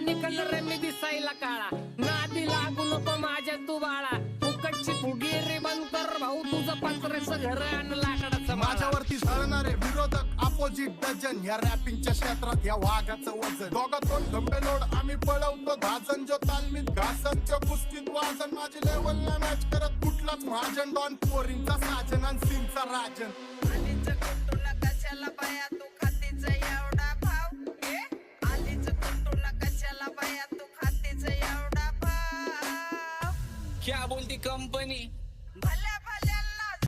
निकल रे मी दिसायला काळा, नादी लागू नको माझ्या तू बाळा, फुकटची फुगीरी बंद कर भाऊ, तुझं पत्र्याचं घर आणि लाकडाचं माळा. माझ्यावरती झळणारे विरोधक अपोजिट डझन, या रॅपिंगच्या क्षेत्रात या वाघाचं वजन. दोघातून गंभे लोड आम्ही पळवतो धाजन, जो तालमीत घासन जो कुस्तीत वाजन. माझी लेवलला मॅच करत कुठलाच महाजन, डॉन पोरींचा साजन आणि सीनचा राजन. आलीच कुटुला कशाला बाया तू खातीच एवढा भाव, आलीच कुटुला कशाला बाया तू खातीच एवढा भाव. क्या बोलती कंपनी